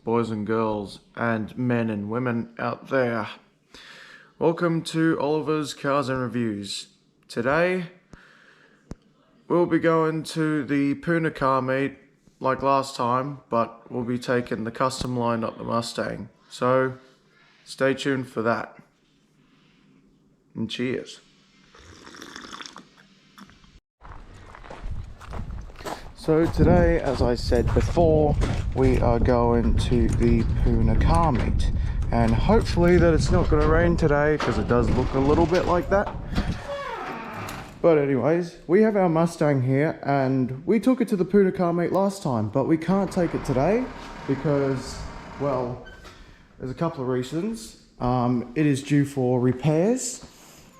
boys and girls, and men and women out there. Welcome to Oliver's Cars and Reviews. Today, we'll be going to the Poona car meet like last time, but we'll be taking the custom line up the Mustang. So, stay tuned for that. And cheers. So today, as I said before, we are going to the Poona car meet, and hopefully that it's not going to rain today because it does look a little bit like that. But anyways, we have our Mustang here and we took it to the Poona car meet last time, but we can't take it today because, well, there's a couple of reasons. It is due for repairs.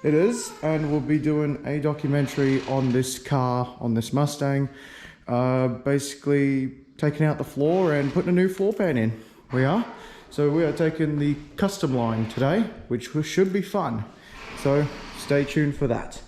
It is, and we'll be doing a documentary on this car, on this Mustang. Basically taking out the floor and putting a new floor pan in. We are taking the custom line today, which should be fun. So stay tuned for that.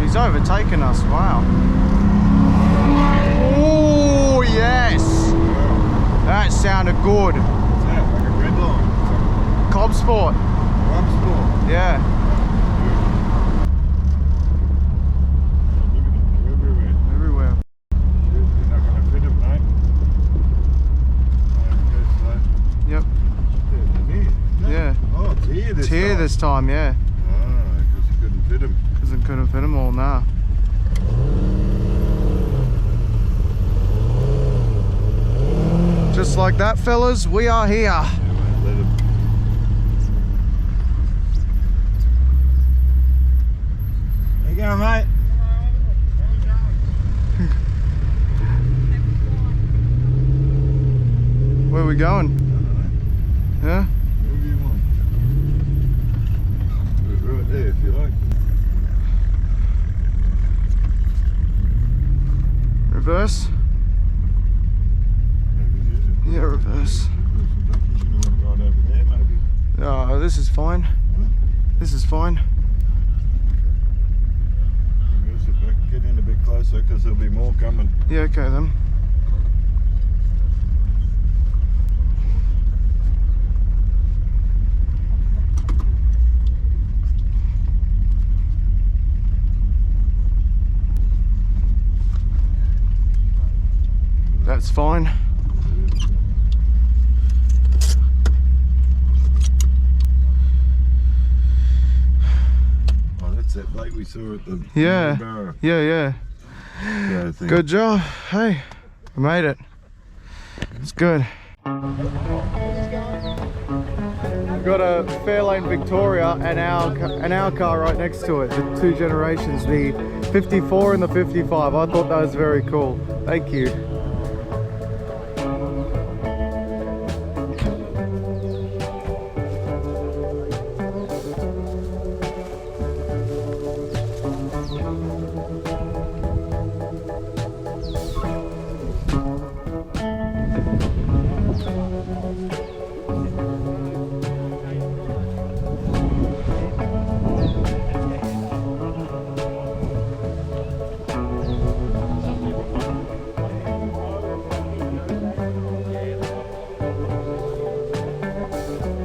He's overtaken us, wow. Oh yes! That sounded good. What's that, like a red line? Cobb Sport. Cobb Sport? Yeah. Everywhere. You're not going to fit it, mate? Yep. Yeah. Oh, it's here this It's here time. this time, yeah. Oh, because you couldn't fit him. Because I couldn't fit them all now. Just like that, fellas, we are here. Yeah, mate, let him. There you go, mate. Where are we going? Yeah? Wherever you want. Put it right there if you like. Reverse? Maybe, Yeah, reverse. You should have went right over there, maybe. Oh, this is fine. This is fine. Reverse it back, get in a bit closer because there'll be more coming. Yeah, okay then. That's fine. Oh, that's that lake we saw at the Yeah. Barrow. Yeah. Thing. Good job. Hey, we made it. It's good. We've got a Fairlane Victoria and our car right next to it. The two generations, the 54 and the 55. I thought that was very cool. Thank you.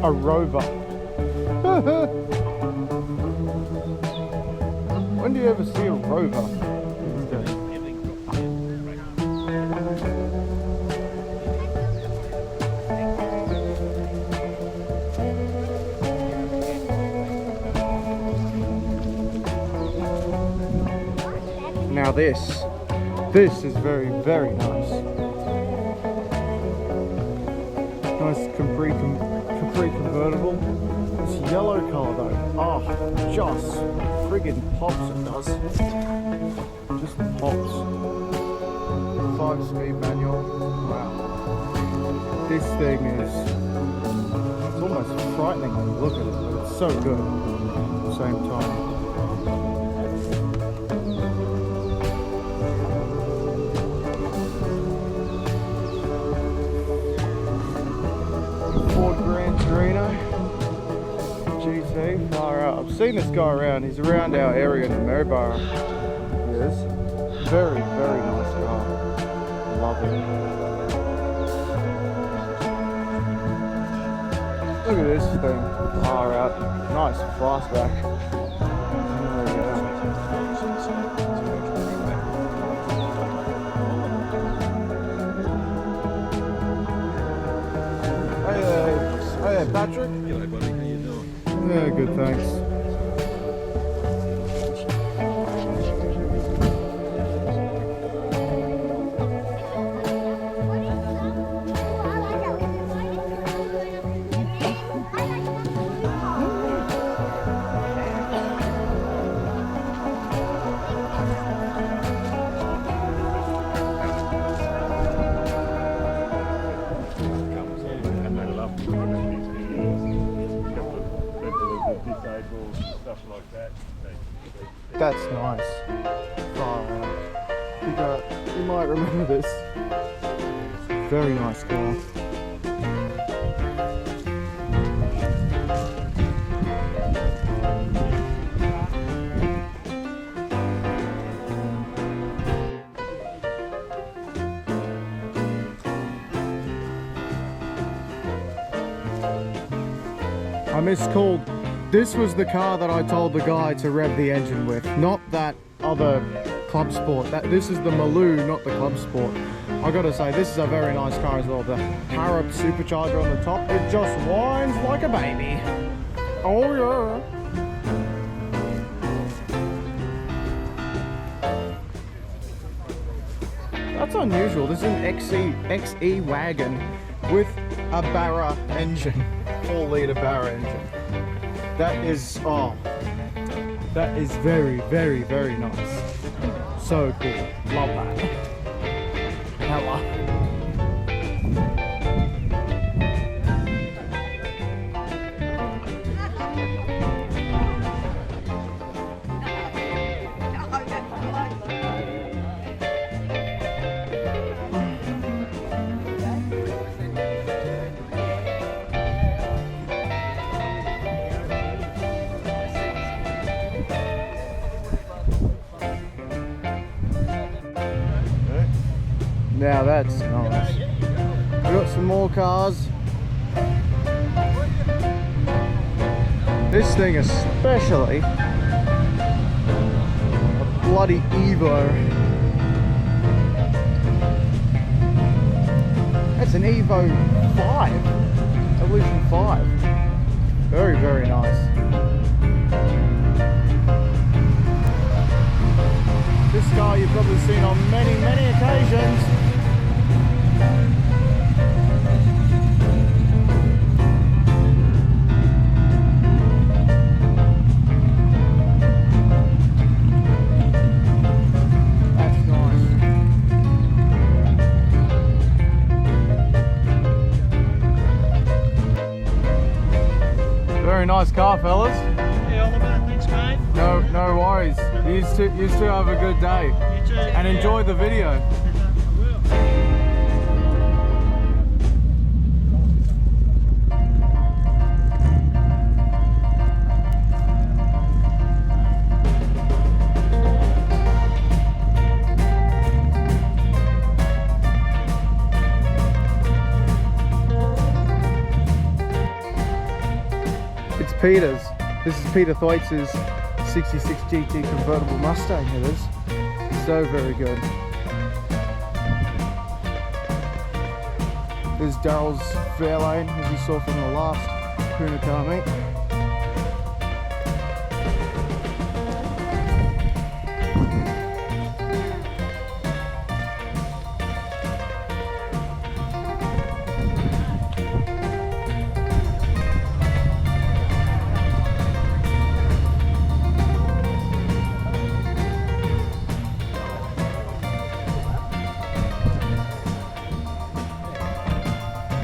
A Rover. When do you ever see a Rover? Now this is very, very nice. Nice Capri convertible. This yellow colour though, oh, just friggin' pops it does. Just pops. 5-speed manual. Wow. This thing is, it's almost frightening when you look at it, but it's so good at the same time. Ford Gran Torino GT, far out. I've seen this guy around. He's around our area in Maryborough. He is. Very, very nice car. Love it. Look at this thing. Far out. Nice fastback. Hey Patrick. G'day buddy, how you doing? Yeah, good, thanks. That's nice. Oh, you might remember this. Very nice car. I miscalled. This was the car that I told the guy to rev the engine with, not that other Club Sport. This is the Maloo, not the Club Sport. I gotta say, this is a very nice car as well. The Harrop supercharger on the top, it just whines like a baby. Oh yeah. That's unusual. This is an XE wagon with a Barra engine, 4-litre Barra engine. That is, oh, that is very, very, very nice. So cool. Love that. Hella. Now that's nice. We've got some more cars. This thing especially, a bloody Evo. That's an Evo 5, Evolution 5. Very, very nice. This car you've probably seen on many, many occasions. Very nice car, fellas. Yeah, all the best. Thanks, mate. No worries. You two have a good day. You too. And enjoy the video. I will. It's Peter's. This is Peter Thwaites' 66 GT convertible Mustang it is. So very good. There's Daryl's Fairlane, as you saw from the last Poona car meet.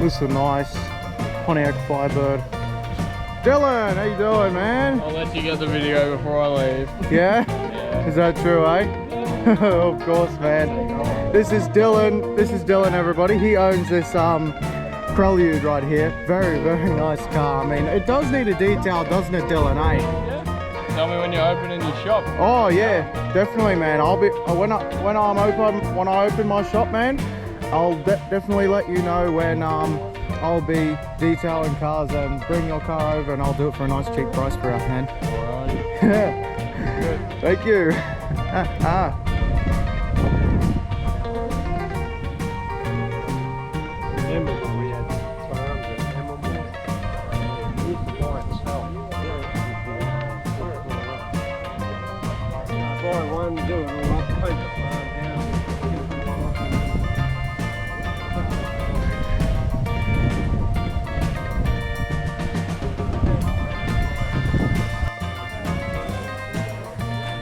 Looks so nice. Pontiac Firebird. Dylan, how you doing, man? I'll let you get the video before I leave. Yeah? Yeah. Is that true, eh? Of course, man. This is Dylan. This is Dylan, everybody. He owns this Prelude right here. Very, very nice car. I mean, it does need a detail, doesn't it, Dylan, eh? Yeah. Tell me when you're opening your shop. Oh yeah, definitely, man. I'll be when I open my shop, man. I'll definitely let you know when I'll be detailing cars, and bring your car over and I'll do it for a nice cheap price for us, man. Alrighty. Thank you. Remember when we had farms and animals? We used to buy and sell. Buy one, do it all up, take the farm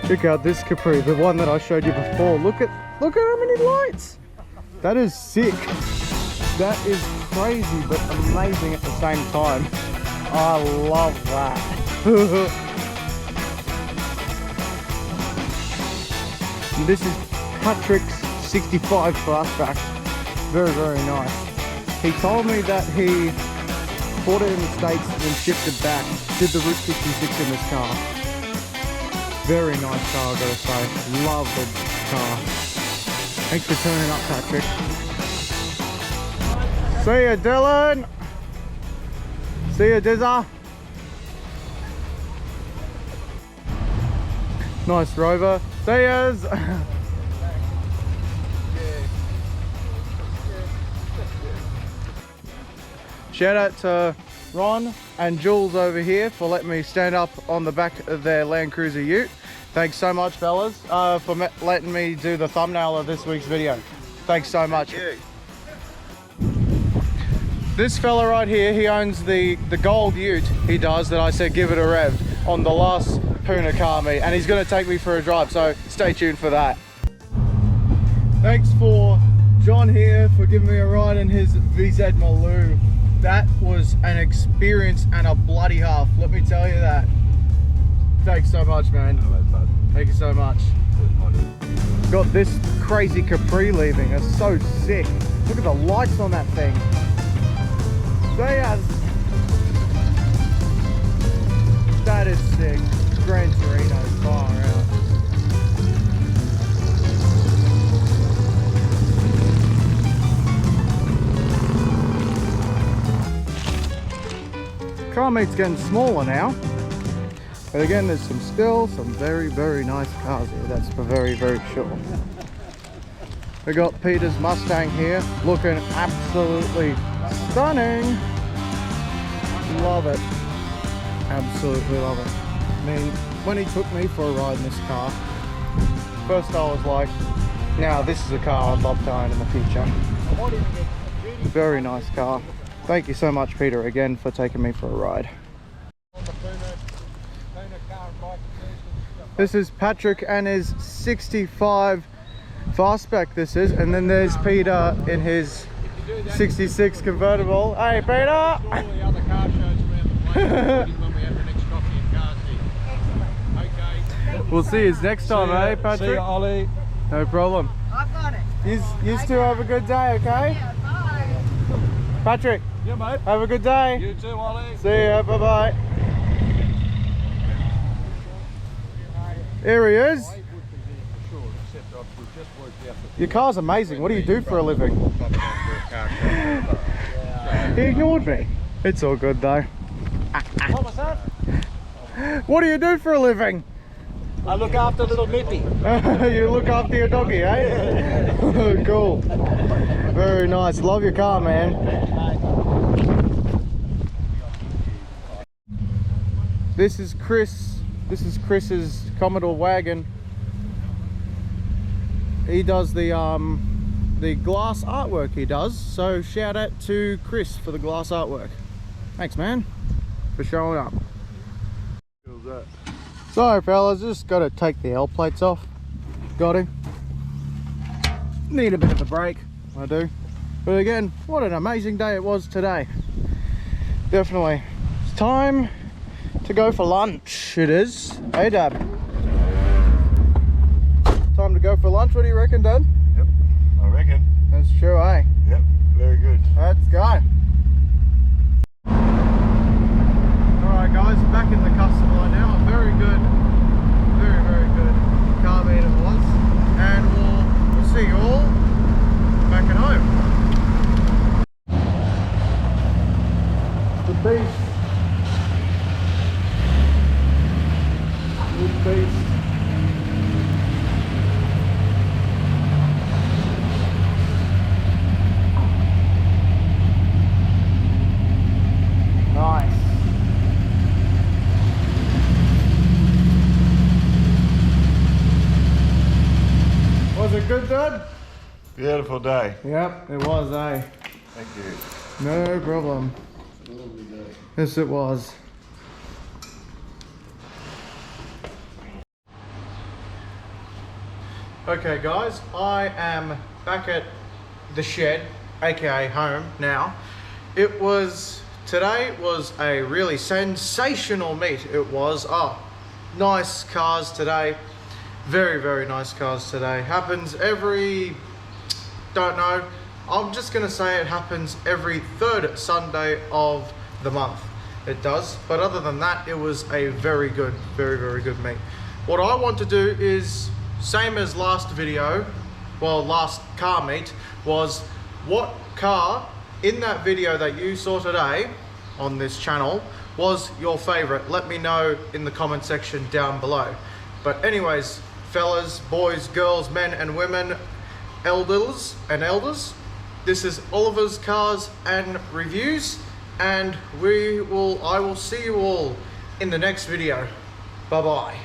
Check out this Capri, the one that I showed you before. Look at how many lights. That is sick. That is crazy but amazing at the same time. I love that. And this is Patrick's 65 fastback. Very, very nice. He told me that he bought it in the States and then shipped it back. Did the Route 66 in this car. Very nice car, I gotta say. Love the car. Thanks for turning up, Patrick. See ya, Dylan. See ya, Dizza. Nice Rover. See yas. Shout out to Ron and Jules over here for letting me stand up on the back of their Land Cruiser ute. Thanks so much, fellas, for letting me do the thumbnail of this week's video. Thanks so much. This fella right here, he owns the gold ute, he does, that I said give it a rev on the last Poona car meet, and he's going to take me for a drive, so stay tuned for that. Thanks for John here for giving me a ride in his VZ Maloo. That was an experience and a bloody half, let me tell you that. Thanks so much, man. Thank you so much. Got this crazy Capri leaving, it's so sick. Look at the lights on that thing. That is sick. Gran Torino, far out. Car meet's getting smaller now. But again, there's some very, very nice cars here, that's for very, very sure. We got Peter's Mustang here, looking absolutely stunning. Love it. Absolutely love it. I mean, when he took me for a ride in this car, first I was like, now this is a car I'd love to own in the future. Very nice car. Thank you so much, Peter, again for taking me for a ride. This is Patrick and his 65 fastback this is, and then there's Peter in his 66 convertible. Hey Peter! We'll see you next time, eh Patrick? See you, Ollie. No problem. I've got it. You two have a good day, okay? Yeah, bye. Patrick, Yeah, mate. have a good day. You too, Ollie. See ya, bye bye. Here he is. Your car's amazing. What do you do for a living? He ignored me. It's all good though. What was that? What do you do for a living? I look after little Mippy. You look after your doggy, eh? Cool. Very nice. Love your car, man. This is Chris. This is Chris's Commodore wagon. He does the glass artwork he does. So shout out to Chris for the glass artwork. Thanks, man, for showing up. Sorry fellas, just got to take the L plates off. Got to. Need a bit of a break, I do. But again, what an amazing day it was today. Definitely. It's time to go for lunch. It is. Hey, Dad. Time to go for lunch. What do you reckon, Dad? Yep, I reckon. That's true, eh? Yep, very good. Let's go. Alright guys, back in the custom line now. A very good, very good car meet it was. And we'll see you all back at home. The beast. Good beast. Nice. Was it good, Dad? Beautiful day. Yep, it was, eh? Thank you. No problem. Yes, it was. Okay, guys, I am back at the shed, aka home now. Today was a really sensational meet. It was. Nice cars today. Very nice cars today. Happens every, don't know, I'm just gonna say it happens every third Sunday of the month. It does. But other than that, it was a very good meet. What I want to do is, same as last video, well, last car meet, was what car in that video that you saw today on this channel was your favorite. Let me know in the comment section down below. But anyways, fellas, boys, girls, men and women, elders and elders, this is Oliver's Cars and Reviews, and I will see you all in the next video. Bye bye.